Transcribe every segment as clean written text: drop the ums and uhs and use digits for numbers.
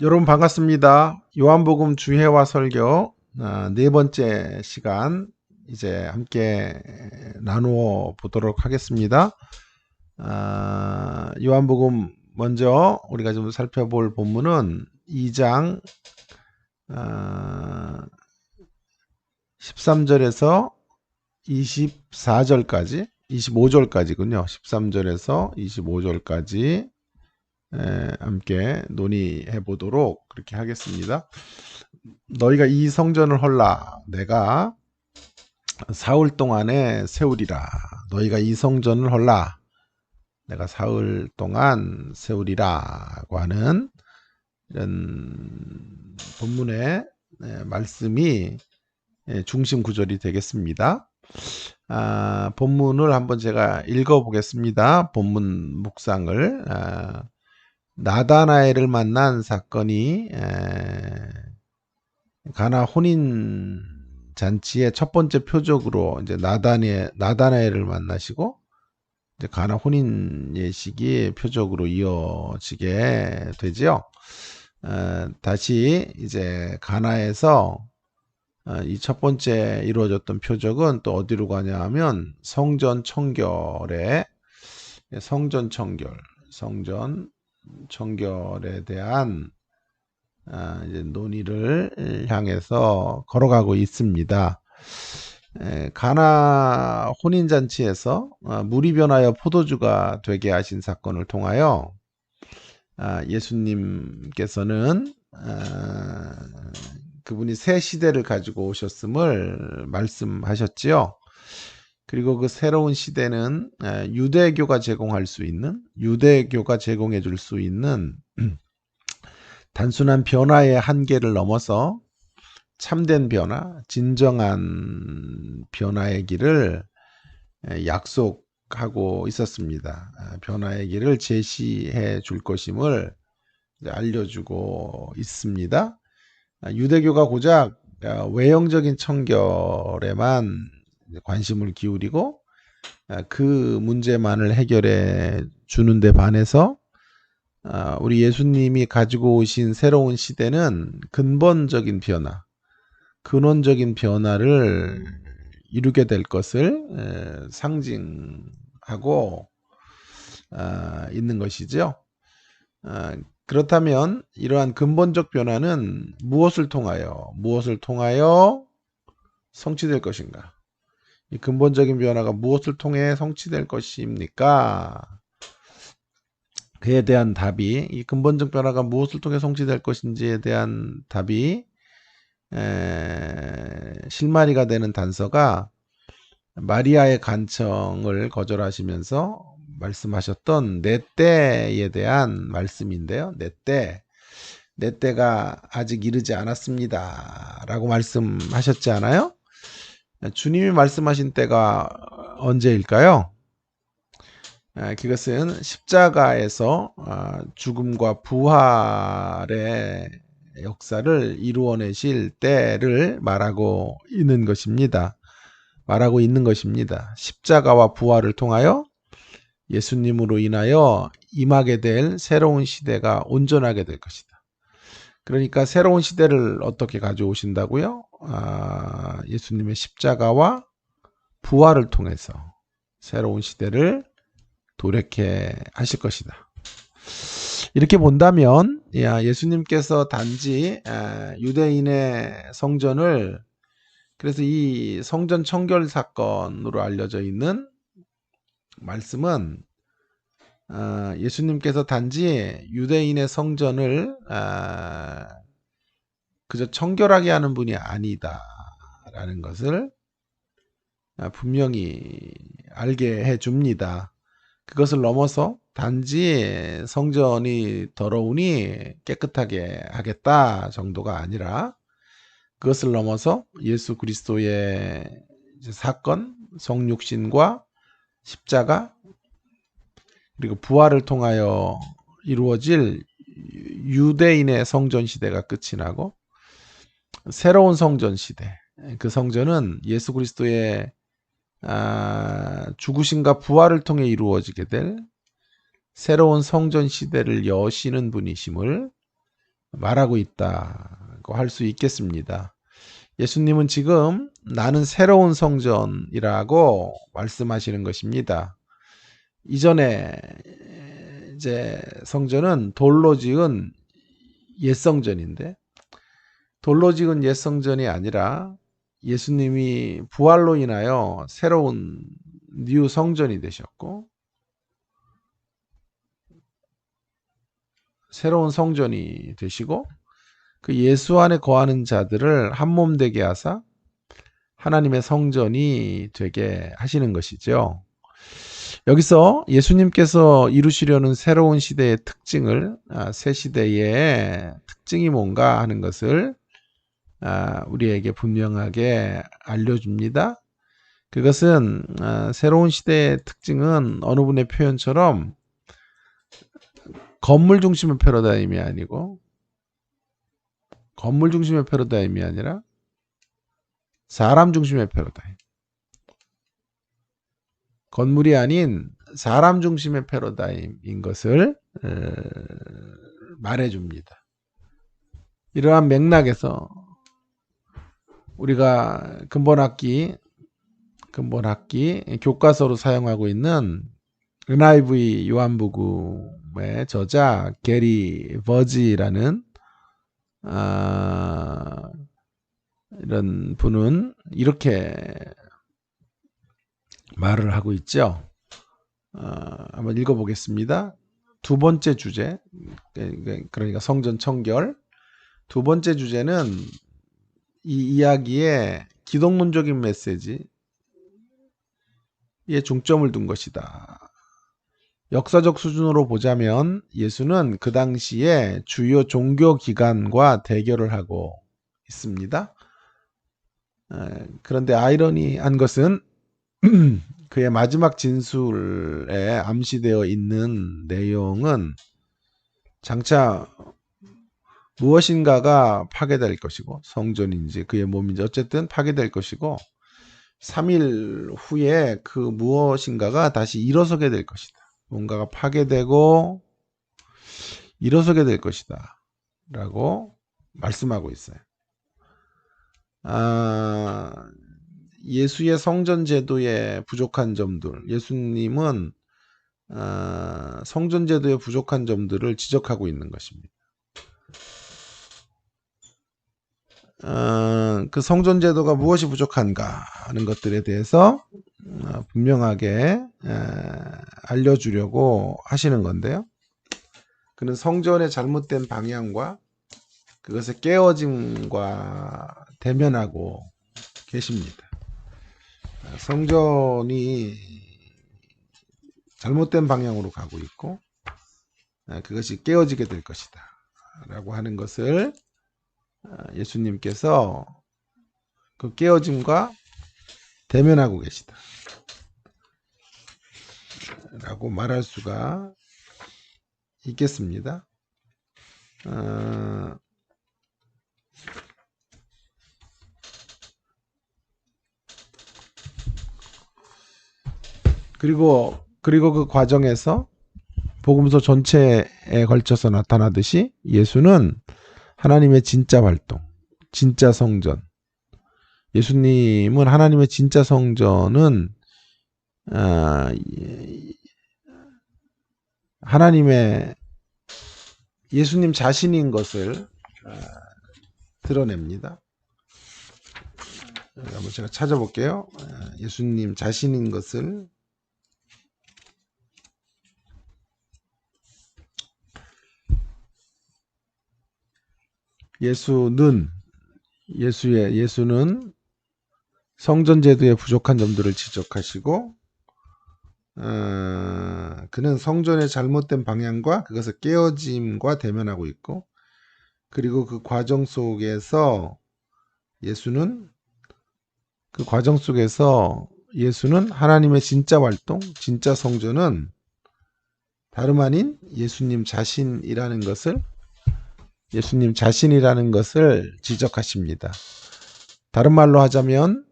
여러분 반갑습니다. 요한복음 주해와 설교 네 번째 시간 이제 함께 나누어 보도록 하겠습니다. 요한복음 먼저 우리가 좀 살펴볼 본문은 2장 13절에서 24절까지 25절까지군요. 13절에서 25절까지 함께 논의해 보도록 그렇게 하겠습니다. 너희가 이 성전을 헐라 내가 사흘 동안에 세우리라. 너희가 이 성전을 헐라 내가 사흘 동안 세우리라고 하는 이런 본문의 말씀이 중심 구절이 되겠습니다. 본문을 한번 제가 읽어 보겠습니다. 본문 묵상을. 나다나엘을 만난 사건이 가나 혼인 잔치의 첫 번째 표적으로 이제 나다나엘을 만나시고 이제 가나 혼인 예식이 표적으로 이어지게 되지요. 다시 이제 가나에서 이 첫 번째 이루어졌던 표적은 또 어디로 가냐 하면 성전 청결에 대한 이제 논의를 향해서 걸어가고 있습니다. 가나 혼인잔치에서 물이 변하여 포도주가 되게 하신 사건을 통하여 예수님께서는 그분이 새 시대를 가지고 오셨음을 말씀하셨지요. 그리고 그 새로운 시대는 유대교가 제공해 줄 수 있는 단순한 변화의 한계를 넘어서 참된 변화, 진정한 변화의 길을 약속하고 있었습니다. 변화의 길을 제시해 줄 것임을 알려주고 있습니다. 유대교가 고작 외형적인 청결에만 관심을 기울이고 그 문제만을 해결해 주는 데 반해서 우리 예수님이 가지고 오신 새로운 시대는 근본적인 변화를 이루게 될 것을 상징하고 있는 것이죠. 그렇다면 이러한 근본적 변화는 무엇을 통하여 성취될 것인가? 이 근본적인 변화가 무엇을 통해 성취될 것입니까? 그에 대한 답이, 이 근본적 변화가 무엇을 통해 성취될 것인지에 대한 답이 실마리가 되는 단서가 마리아의 간청을 거절하시면서 말씀하셨던 내 때에 대한 말씀인데요. 내 때가 아직 이르지 않았습니다 라고 말씀하셨지 않아요? 주님이 말씀하신 때가 언제일까요? 그것은 십자가에서 죽음과 부활의 역사를 이루어내실 때를 말하고 있는 것입니다. 십자가와 부활을 통하여 예수님으로 인하여 임하게 될 새로운 시대가 온전하게 될 것이다. 그러니까 새로운 시대를 어떻게 가져오신다고요? 예수님의 십자가와 부활을 통해서 새로운 시대를 도래케 하실 것이다. 이렇게 본다면 예수님께서 단지 유대인의 성전을, 그래서 이 성전 청결 사건으로 알려져 있는 말씀은 예수님께서 단지 유대인의 성전을 그저 청결하게 하는 분이 아니다라는 것을 분명히 알게 해줍니다. 그것을 넘어서 단지 성전이 더러우니 깨끗하게 하겠다 정도가 아니라, 그것을 넘어서 예수 그리스도의 사건, 성육신과 십자가, 그리고 부활을 통하여 이루어질 유대인의 성전 시대가 끝이 나고 새로운 성전 시대, 그 성전은 예수 그리스도의 죽으심과 부활을 통해 이루어지게 될 새로운 성전 시대를 여시는 분이심을 말하고 있다고 할 수 있겠습니다. 예수님은 지금 나는 새로운 성전이라고 말씀하시는 것입니다. 이전에 이제 성전은 돌로 지은 옛 성전인데, 돌로 지은 옛 성전이 아니라 예수님이 부활로 인하여 새로운 뉴 성전이 되셨고, 새로운 성전이 되시고, 그 예수 안에 거하는 자들을 한 몸 되게 하사 하나님의 성전이 되게 하시는 것이죠. 여기서 예수님께서 이루시려는 새로운 시대의 특징을, 새 시대의 특징이 뭔가 하는 것을 우리에게 분명하게 알려줍니다. 그것은 새로운 시대의 특징은 어느 분의 표현처럼 건물 중심의 패러다임이 아니고, 건물 중심의 패러다임이 아니라 사람 중심의 패러다임. 건물이 아닌 사람 중심의 패러다임인 것을 말해줍니다. 이러한 맥락에서 우리가 근본학기 교과서로 사용하고 있는 NIV 요한복음의 저자 게리 버지라는 이런 분은 이렇게 말을 하고 있죠. 한번 읽어보겠습니다. 두 번째 주제, 그러니까 성전 청결. 두 번째 주제는 이 이야기의 기독론적인 메시지에 중점을 둔 것이다. 역사적 수준으로 보자면 예수는 그 당시에 주요 종교 기관과 대결을 하고 있습니다. 그런데 아이러니한 것은 그의 마지막 진술에 암시되어 있는 내용은 장차 무엇인가가 파괴될 것이고, 성전인지 그의 몸인지 어쨌든 파괴될 것이고, 3일 후에 그 무엇인가가 다시 일어서게 될 것이다. 뭔가가 파괴되고 일어서게 될 것이다 라고 말씀하고 있어요. 예수의 성전 제도의 부족한 점들, 예수님은 성전 제도의 부족한 점들을 지적하고 있는 것입니다. 그 성전 제도가 무엇이 부족한가 하는 것들에 대해서 분명하게 알려주려고 하시는 건데요. 그는 성전의 잘못된 방향과 그것의 깨어짐과 대면하고 계십니다. 성전이 잘못된 방향으로 가고 있고 그것이 깨어지게 될 것이다 라고 하는 것을 예수님께서 그 깨어짐과 대면하고 계시다 라고 말할 수가 있겠습니다. 그리고 그 과정에서 복음서 전체에 걸쳐서 나타나듯이 예수는 하나님의 진짜 활동, 진짜 성전. 예수님은 하나님의 진짜 성전은 하나님의 예수님 자신인 것을 드러냅니다. 한번 제가 찾아볼게요. 예수님 자신인 것을 예수는 성전 제도의 부족한 점들을 지적하시고 그는 성전의 잘못된 방향과 그것의 깨어짐과 대면하고 있고, 그리고 그 과정 속에서 예수는 하나님의 진짜 활동, 진짜 성전은 다름 아닌 예수님 자신이라는 것을 지적하십니다. 다른 말로 하자면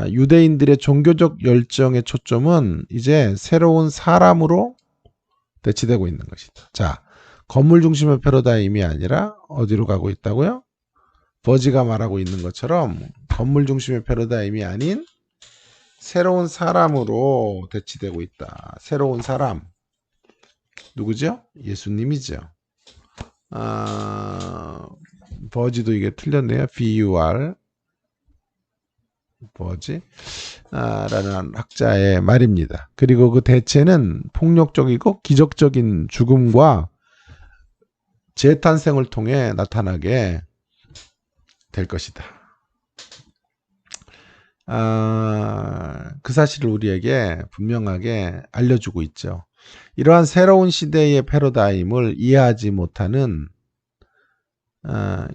유대인들의 종교적 열정의 초점은 이제 새로운 사람으로 대치되고 있는 것이다. 자, 건물 중심의 패러다임이 아니라 어디로 가고 있다고요? 버지가 말하고 있는 것처럼 건물 중심의 패러다임이 아닌 새로운 사람으로 대치되고 있다. 새로운 사람. 누구죠? 예수님이죠. 버지도 이게 틀렸네요. BUR. 버지. 라는 학자의 말입니다. 그리고 그 대체는 폭력적이고 기적적인 죽음과 재탄생을 통해 나타나게 될 것이다. 그 사실을 우리에게 분명하게 알려주고 있죠. 이러한 새로운 시대의 패러다임을 이해하지 못하는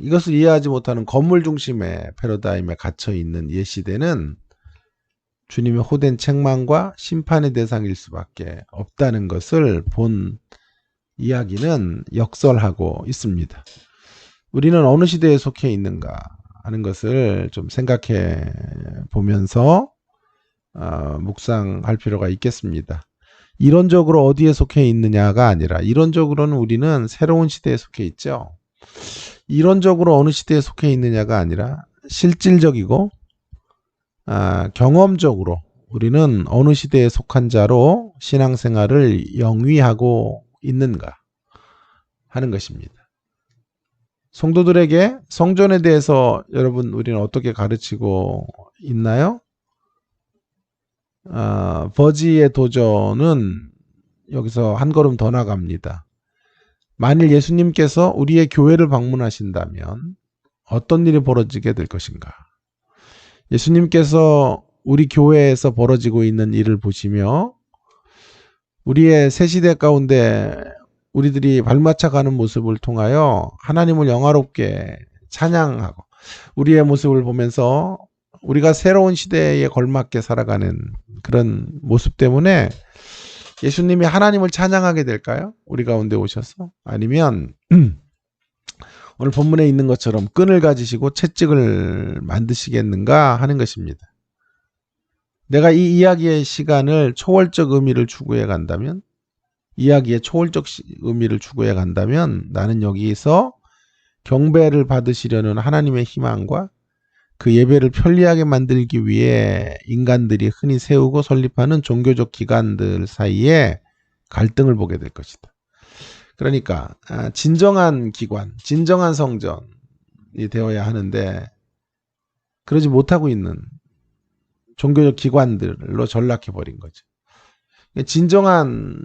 이것을 이해하지 못하는 건물 중심의 패러다임에 갇혀있는 옛 시대는 주님의 호된 책망과 심판의 대상일 수밖에 없다는 것을 본 이야기는 역설하고 있습니다. 우리는 어느 시대에 속해 있는가 하는 것을 좀 생각해 보면서 묵상할 필요가 있겠습니다. 이론적으로 어디에 속해 있느냐가 아니라 이론적으로는 우리는 새로운 시대에 속해 있죠. 이론적으로 어느 시대에 속해 있느냐가 아니라 실질적이고 경험적으로 우리는 어느 시대에 속한 자로 신앙생활을 영위하고 있는가 하는 것입니다. 성도들에게 성전에 대해서 여러분 우리는 어떻게 가르치고 있나요? 버지의 도전은 여기서 한 걸음 더 나갑니다. 만일 예수님께서 우리의 교회를 방문하신다면 어떤 일이 벌어지게 될 것인가? 예수님께서 우리 교회에서 벌어지고 있는 일을 보시며 우리의 새 시대 가운데 우리들이 발맞춰가는 모습을 통하여 하나님을 영화롭게 찬양하고 우리의 모습을 보면서 우리가 새로운 시대에 걸맞게 살아가는 그런 모습 때문에 예수님이 하나님을 찬양하게 될까요? 우리 가운데 오셔서? 아니면 오늘 본문에 있는 것처럼 끈을 가지시고 채찍을 만드시겠는가 하는 것입니다. 내가 이 이야기의 시간을 초월적 의미를 추구해 간다면 이야기의 초월적 의미를 추구해 간다면 나는 여기서 경배를 받으시려는 하나님의 희망과 그 예배를 편리하게 만들기 위해 인간들이 흔히 세우고 설립하는 종교적 기관들 사이에 갈등을 보게 될 것이다. 그러니까 진정한 기관, 진정한 성전이 되어야 하는데 그러지 못하고 있는 종교적 기관들로 전락해버린 거죠. 진정한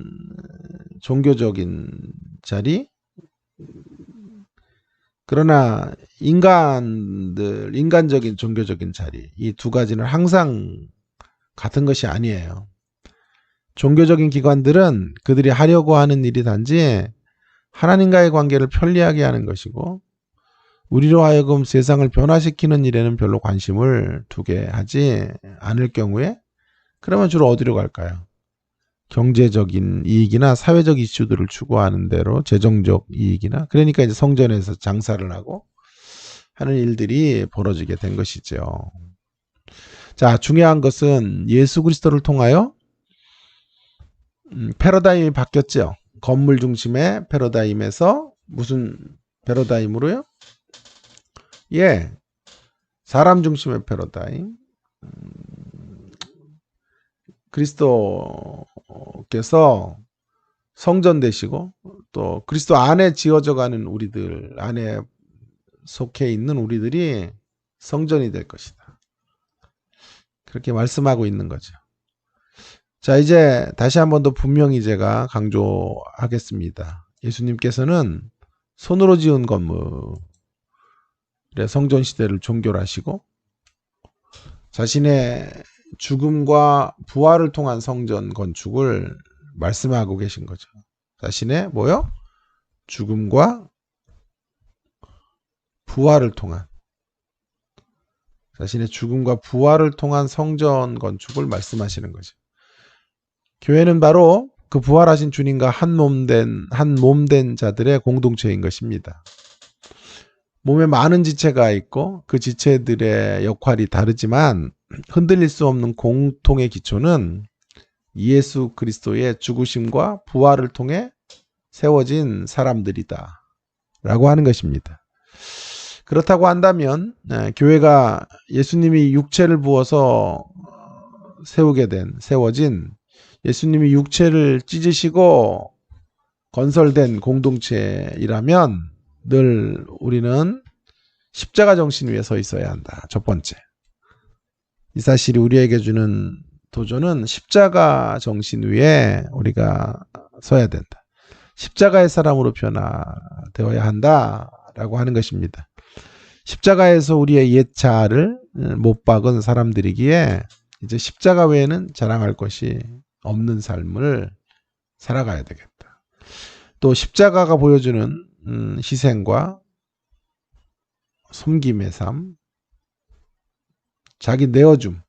종교적인 자리, 그러나 인간적인 종교적인 자리, 이 두 가지는 항상 같은 것이 아니에요. 종교적인 기관들은 그들이 하려고 하는 일이 단지 하나님과의 관계를 편리하게 하는 것이고 우리로 하여금 세상을 변화시키는 일에는 별로 관심을 두게 하지 않을 경우에 그러면 주로 어디로 갈까요? 경제적인 이익이나 사회적 이슈들을 추구하는 대로 재정적 이익이나 그러니까 이제 성전에서 장사를 하고 하는 일들이 벌어지게 된 것이죠. 자, 중요한 것은 예수 그리스도를 통하여 패러다임이 바뀌었죠. 건물 중심의 패러다임에서 무슨 패러다임으로요? 예, 사람 중심의 패러다임. 그리스도께서 성전 되시고 또 그리스도 안에 지어져 가는 우리들 안에 속해 있는 우리들이 성전이 될 것이다. 그렇게 말씀하고 있는 거죠. 자, 이제 다시 한 번 더 분명히 제가 강조하겠습니다. 예수님께서는 손으로 지은 건물의 성전 시대를 종결하시고 자신의 죽음과 부활을 통한 성전 건축을 말씀하고 계신 거죠. 자신의 뭐요? 죽음과 부활을 통한 자신의 죽음과 부활을 통한 성전 건축을 말씀하시는 거죠. 교회는 바로 그 부활하신 주님과 한 몸 된 자들의 공동체인 것입니다. 몸에 많은 지체가 있고 그 지체들의 역할이 다르지만 흔들릴 수 없는 공통의 기초는 예수 그리스도의 죽으심과 부활을 통해 세워진 사람들이다 라고 하는 것입니다. 그렇다고 한다면 교회가 예수님이 육체를 부어서 세워진 예수님이 육체를 찢으시고 건설된 공동체이라면 늘 우리는 십자가 정신 위에 서 있어야 한다. 첫 번째. 이 사실이 우리에게 주는 도전은 십자가 정신 위에 우리가 서야 된다. 십자가의 사람으로 변화되어야 한다라고 하는 것입니다. 십자가에서 우리의 옛 자아를 못 박은 사람들이기에 이제 십자가 외에는 자랑할 것이 없는 삶을 살아가야 되겠다. 또 십자가가 보여주는 희생과 섬김의 삶, 자기 내어줌,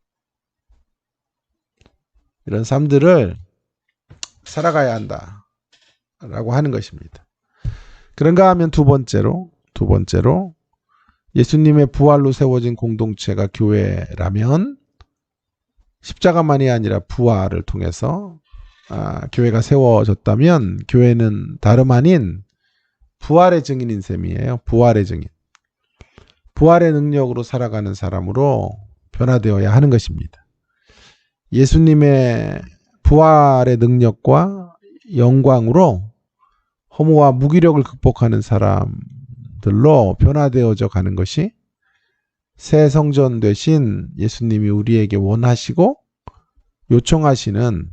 이런 삶들을 살아가야 한다라고 하는 것입니다. 그런가 하면 두 번째로 예수님의 부활로 세워진 공동체가 교회라면 십자가만이 아니라 부활을 통해서 교회가 세워졌다면 교회는 다름 아닌 부활의 증인인 셈이에요. 부활의 증인. 부활의 능력으로 살아가는 사람으로 변화되어야 하는 것입니다. 예수님의 부활의 능력과 영광으로 허무와 무기력을 극복하는 사람들로 변화되어져 가는 것이 새 성전 되신 예수님이 우리에게 원하시고 요청하시는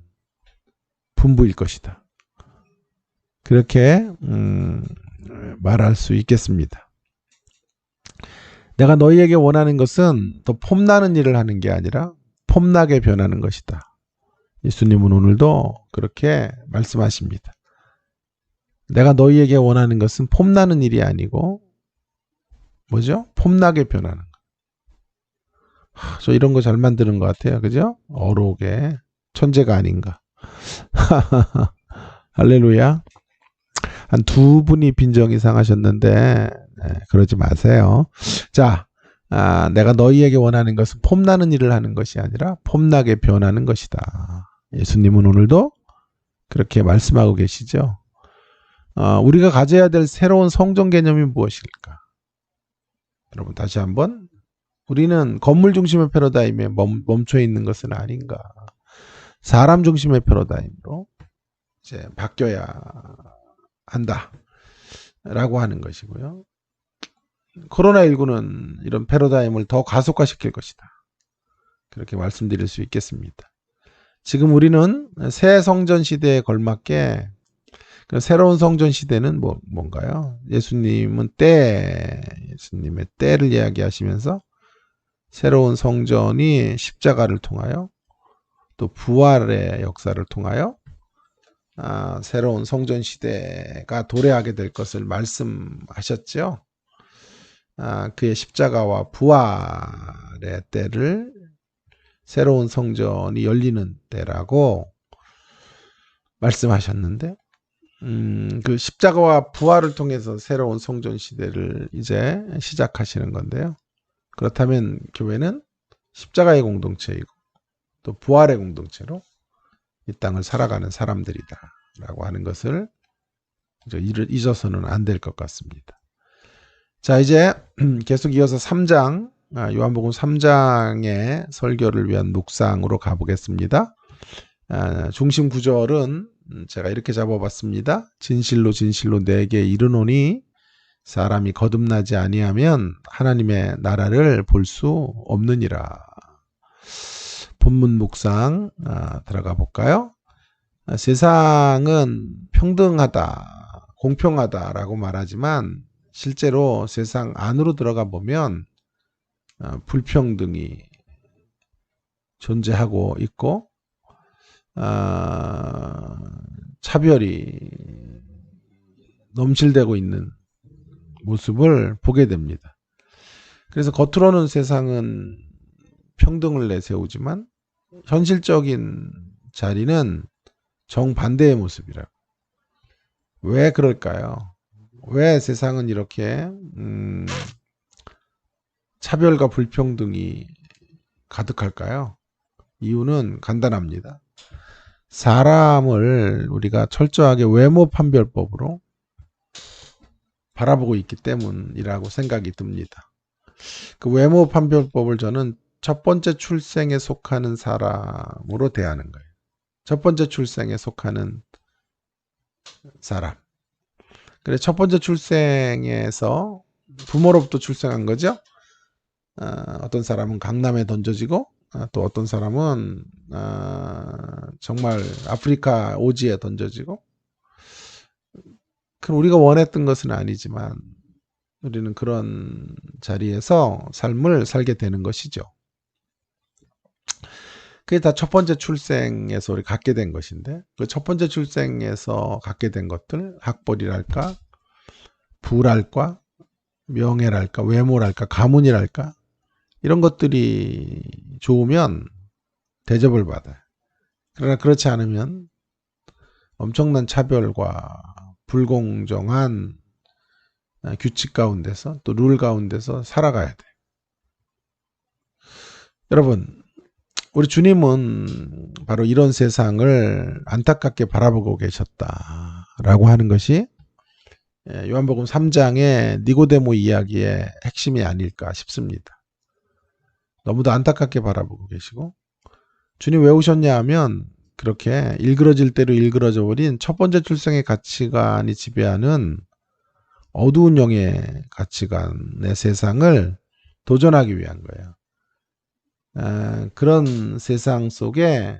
분부일 것이다. 그렇게 말할 수 있겠습니다. 내가 너희에게 원하는 것은 더 폼나는 일을 하는 게 아니라 폼나게 변하는 것이다. 예수님은 오늘도 그렇게 말씀하십니다. 내가 너희에게 원하는 것은 폼나는 일이 아니고 뭐죠? 폼나게 변하는 것. 저 이런 거 잘 만드는 것 같아요. 그죠? 어록에 천재가 아닌가. 할렐루야. 한 두 분이 빈정이 상하셨는데 그러지 마세요. 자, 내가 너희에게 원하는 것은 폼나는 일을 하는 것이 아니라 폼나게 변하는 것이다. 예수님은 오늘도 그렇게 말씀하고 계시죠. 우리가 가져야 될 새로운 성전 개념이 무엇일까? 여러분 다시 한번 우리는 건물 중심의 패러다임에 멈춰 있는 것은 아닌가. 사람 중심의 패러다임으로 이제 바뀌어야 한다라고 하는 것이고요. 코로나19는 이런 패러다임을 더 가속화시킬 것이다. 그렇게 말씀드릴 수 있겠습니다. 지금 우리는 새 성전 시대에 걸맞게 새로운 성전 시대는 뭔가요? 예수님의 때를 이야기하시면서 새로운 성전이 십자가를 통하여 또 부활의 역사를 통하여 새로운 성전 시대가 도래하게 될 것을 말씀하셨죠. 그의 십자가와 부활의 때를 새로운 성전이 열리는 때라고 말씀하셨는데 그 십자가와 부활을 통해서 새로운 성전 시대를 이제 시작하시는 건데요. 그렇다면 교회는 십자가의 공동체이고 또 부활의 공동체로 이 땅을 살아가는 사람들이다 라고 하는 것을 잊어서는 안 될 것 같습니다. 자, 이제 계속 이어서 3장 요한복음 3장의 설교를 위한 묵상으로 가보겠습니다. 중심 구절은 제가 이렇게 잡아봤습니다. 진실로 진실로 내게 이르노니 사람이 거듭나지 아니하면 하나님의 나라를 볼 수 없느니라. 본문 묵상 들어가 볼까요? 세상은 평등하다, 공평하다라고 말하지만 실제로 세상 안으로 들어가 보면 불평등이 존재하고 있고 차별이 넘실대고 있는 모습을 보게 됩니다. 그래서 겉으로는 세상은 평등을 내세우지만 현실적인 자리는 정반대의 모습이라고. 왜 그럴까요? 왜 세상은 이렇게 차별과 불평등이 가득할까요? 이유는 간단합니다. 사람을 우리가 철저하게 외모 판별법으로 바라보고 있기 때문이라고 생각이 듭니다. 그 외모 판별법을 저는 첫 번째 출생에 속하는 사람으로 대하는 거예요. 첫 번째 출생에 속하는 사람. 그래, 첫 번째 출생에서 부모로부터 출생한 거죠. 어떤 사람은 강남에 던져지고 또 어떤 사람은 정말 아프리카 오지에 던져지고, 그럼 우리가 원했던 것은 아니지만 우리는 그런 자리에서 삶을 살게 되는 것이죠. 그게 다 첫 번째 출생에서 우리 갖게 된 것인데, 그 첫 번째 출생에서 갖게 된 것들, 학벌이랄까, 부랄까, 명예랄까, 외모랄까, 가문이랄까, 이런 것들이 좋으면 대접을 받아요. 그러나 그렇지 않으면 엄청난 차별과 불공정한 규칙 가운데서, 또 룰 가운데서 살아가야 돼요. 여러분, 우리 주님은 바로 이런 세상을 안타깝게 바라보고 계셨다라고 하는 것이 요한복음 3장의 니고데모 이야기의 핵심이 아닐까 싶습니다. 너무도 안타깝게 바라보고 계시고, 주님 왜 오셨냐 하면 그렇게 일그러질 대로 일그러져 버린 첫 번째 출생의 가치관이 지배하는 어두운 영의 가치관의 세상을 도전하기 위한 거예요. 그런 세상 속에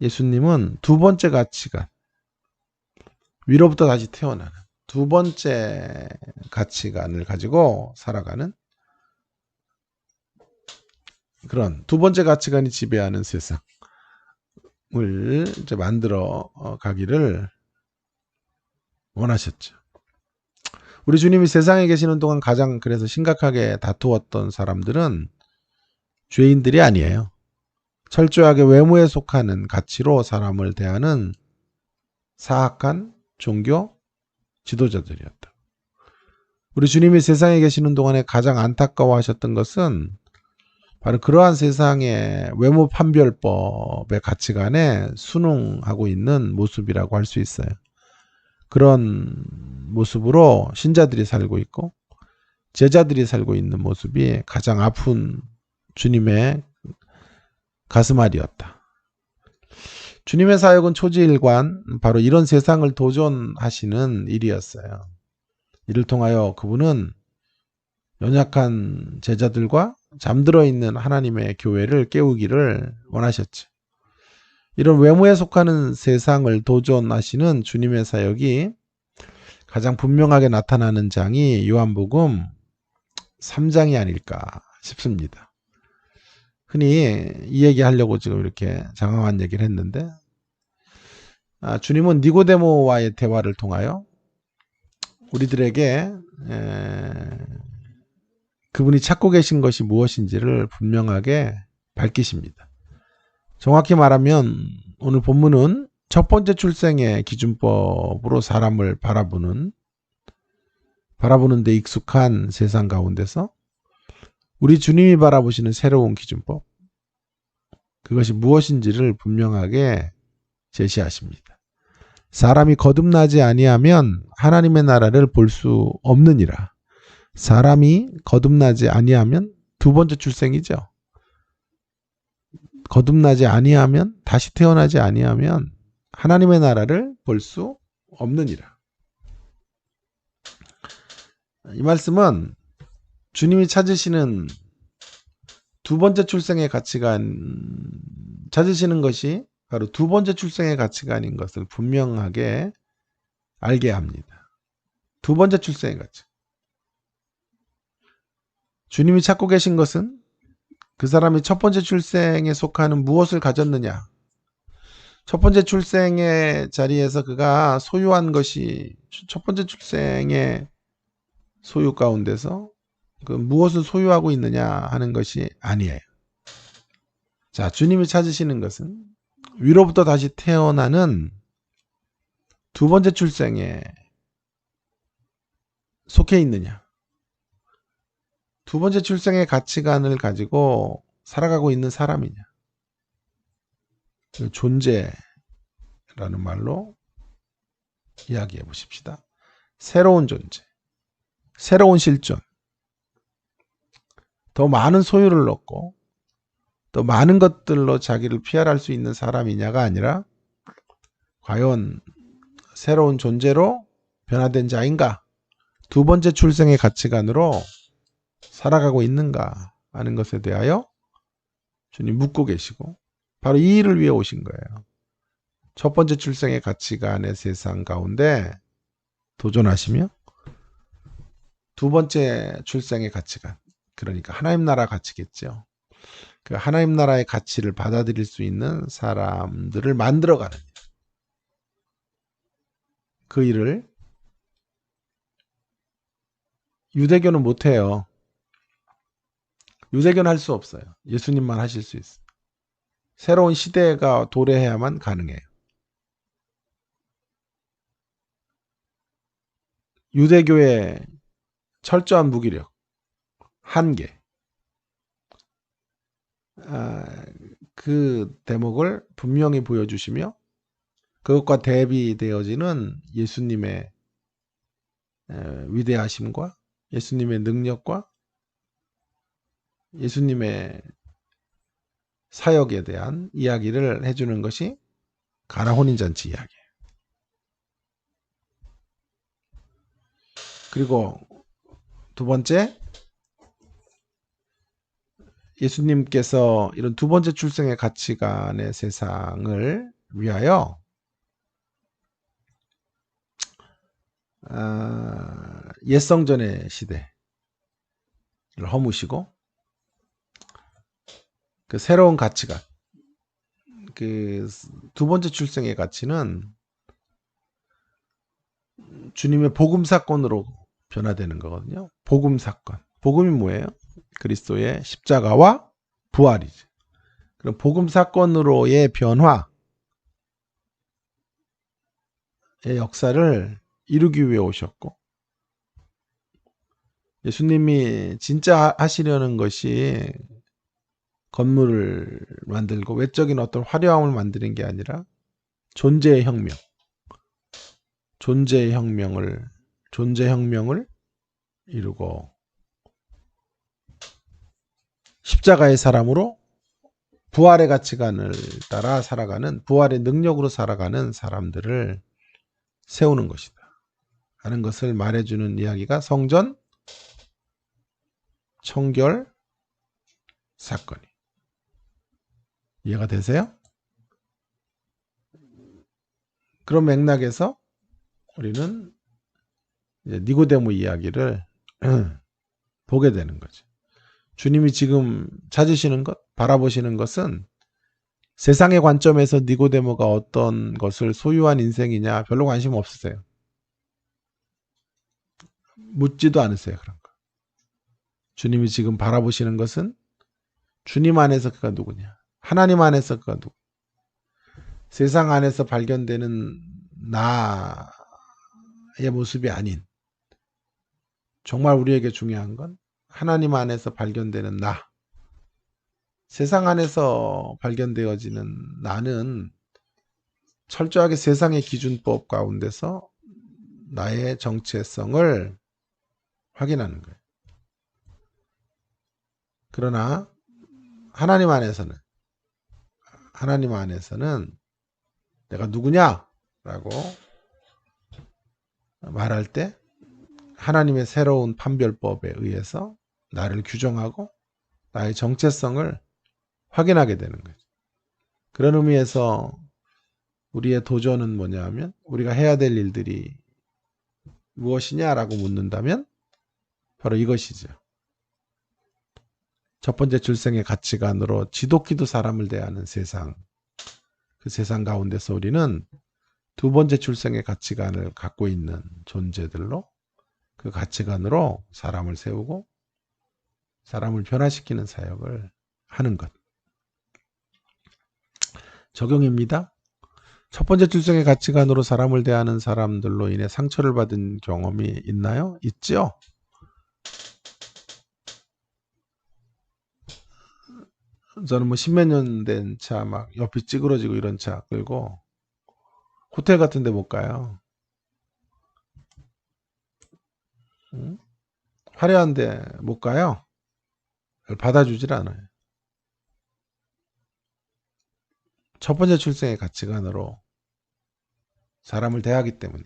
예수님은 두 번째 가치관, 위로부터 다시 태어나는 두 번째 가치관을 가지고 살아가는 그런 두 번째 가치관이 지배하는 세상을 이제 만들어 가기를 원하셨죠. 우리 주님이 세상에 계시는 동안 가장 그래서 심각하게 다투었던 사람들은 죄인들이 아니에요. 철저하게 외모에 속하는 가치로 사람을 대하는 사악한 종교 지도자들이었다. 우리 주님이 세상에 계시는 동안에 가장 안타까워하셨던 것은 바로 그러한 세상의 외모 판별법의 가치관에 순응하고 있는 모습이라고 할 수 있어요. 그런 모습으로 신자들이 살고 있고 제자들이 살고 있는 모습이 가장 아픈 주님의 가슴앓이였다. 주님의 사역은 초지일관 바로 이런 세상을 도전하시는 일이었어요. 이를 통하여 그분은 연약한 제자들과 잠들어 있는 하나님의 교회를 깨우기를 원하셨죠. 이런 외모에 속하는 세상을 도전하시는 주님의 사역이 가장 분명하게 나타나는 장이 요한복음 3장이 아닐까 싶습니다. 흔히 이 얘기하려고 지금 이렇게 장황한 얘기를 했는데, 주님은 니고데모와의 대화를 통하여 우리들에게 그분이 찾고 계신 것이 무엇인지를 분명하게 밝히십니다. 정확히 말하면 오늘 본문은 첫 번째 출생의 기준법으로 사람을 바라보는 데 익숙한 세상 가운데서 우리 주님이 바라보시는 새로운 기준법, 그것이 무엇인지를 분명하게 제시하십니다. 사람이 거듭나지 아니하면 하나님의 나라를 볼 수 없느니라. 사람이 거듭나지 아니하면 두 번째 출생이죠. 거듭나지 아니하면, 다시 태어나지 아니하면 하나님의 나라를 볼 수 없느니라. 이 말씀은 주님이 찾으시는 두 번째 출생의 가치관, 찾으시는 것이 바로 두 번째 출생의 가치관인 것을 분명하게 알게 합니다. 두 번째 출생의 가치. 주님이 찾고 계신 것은 그 사람이 첫 번째 출생에 속하는 무엇을 가졌느냐. 첫 번째 출생의 자리에서 그가 소유한 것이, 첫 번째 출생의 소유 가운데서 그 무엇을 소유하고 있느냐 하는 것이 아니에요. 자, 주님이 찾으시는 것은 위로부터 다시 태어나는 두 번째 출생에 속해 있느냐. 두 번째 출생의 가치관을 가지고 살아가고 있는 사람이냐. 존재라는 말로 이야기해 보십시다. 새로운 존재, 새로운 실존, 더 많은 소유를 얻고 더 많은 것들로 자기를 피할할 수 있는 사람이냐가 아니라 과연 새로운 존재로 변화된 자인가? 두 번째 출생의 가치관으로 살아가고 있는가 하는 것에 대하여 주님 묻고 계시고 바로 이 일을 위해 오신 거예요. 첫 번째 출생의 가치관의 세상 가운데 도전하시며 두 번째 출생의 가치관, 그러니까 하나님 나라 가치겠죠. 그 하나님 나라의 가치를 받아들일 수 있는 사람들을 만들어가는 그 일을 유대교는 못해요. 유대교는 할 수 없어요. 예수님만 하실 수 있어요. 새로운 시대가 도래해야만 가능해요. 유대교의 철저한 무기력, 한계, 그 대목을 분명히 보여주시며 그것과 대비되어지는 예수님의 위대하심과 예수님의 능력과 예수님의 사역에 대한 이야기를 해주는 것이 가나 혼인잔치 이야기예요. 그리고 두 번째, 예수님께서 이런 두 번째 출생의 가치관의 세상을 위하여 옛성전의 시대를 허무시고 그 새로운 가치관, 그 두 번째 출생의 가치는 주님의 복음 사건으로 변화되는 거거든요. 복음 사건. 복음이 뭐예요? 그리스도의 십자가와 부활이죠. 그럼 복음 사건으로의 변화의 역사를 이루기 위해 오셨고 예수님이 진짜 하시려는 것이 건물을 만들고 외적인 어떤 화려함을 만드는 게 아니라 존재 혁명을 이루고 십자가의 사람으로 부활의 가치관을 따라 살아가는, 부활의 능력으로 살아가는 사람들을 세우는 것이다 하는 것을 말해주는 이야기가 성전 청결 사건이. 이해가 되세요? 그런 맥락에서 우리는 이제 니고데모 이야기를 보게 되는 거죠. 주님이 지금 찾으시는 것, 바라보시는 것은 세상의 관점에서 니고데모가 어떤 것을 소유한 인생이냐 별로 관심 없으세요. 묻지도 않으세요. 그런 거. 주님이 지금 바라보시는 것은 주님 안에서 그가 누구냐, 하나님 안에서 그가 누구냐, 세상 안에서 발견되는 나의 모습이 아닌 정말 우리에게 중요한 건 하나님 안에서 발견되는 나. 세상 안에서 발견되어지는 나는 철저하게 세상의 기준법 가운데서 나의 정체성을 확인하는 거예요. 그러나 하나님 안에서는 내가 누구냐라고 말할 때 하나님의 새로운 판별법에 의해서 나를 규정하고 나의 정체성을 확인하게 되는 거죠. 그런 의미에서 우리의 도전은 뭐냐면 우리가 해야 될 일들이 무엇이냐라고 묻는다면 바로 이것이죠. 첫 번째 출생의 가치관으로 지독히도 사람을 대하는 세상, 그 세상 가운데서 우리는 두 번째 출생의 가치관을 갖고 있는 존재들로 그 가치관으로 사람을 세우고 사람을 변화시키는 사역을 하는 것. 적용입니다. 첫 번째 출생의 가치관으로 사람을 대하는 사람들로 인해 상처를 받은 경험이 있나요? 있죠? 저는 뭐 십몇 년 된 차 막 옆이 찌그러지고 이런 차 끌고 호텔 같은 데 못 가요. 응? 화려한 데 못 가요. 받아주질 않아요. 첫 번째 출생의 가치관으로 사람을 대하기 때문에.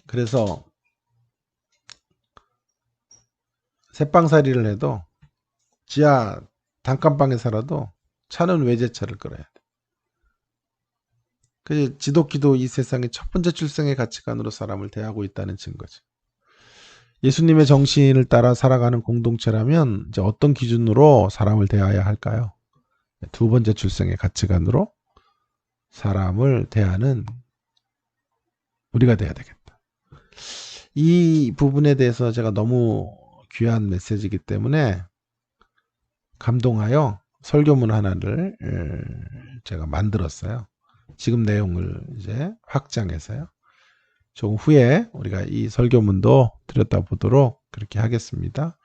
그래서 새빵살이를 해도 지하 단칸방에 살아도 차는 외제차를 끌어야 돼. 그 지독히도 이 세상의 첫 번째 출생의 가치관으로 사람을 대하고 있다는 증거죠. 예수님의 정신을 따라 살아가는 공동체라면 이제 어떤 기준으로 사람을 대해야 할까요? 두 번째 출생의 가치관으로 사람을 대하는 우리가 돼야 되겠다. 이 부분에 대해서 제가 너무 귀한 메시지이기 때문에 감동하여 설교문 하나를 제가 만들었어요. 지금 내용을 이제 확장해서요. 조금 후에 우리가 이 설교문도 들여다보도록 그렇게 하겠습니다.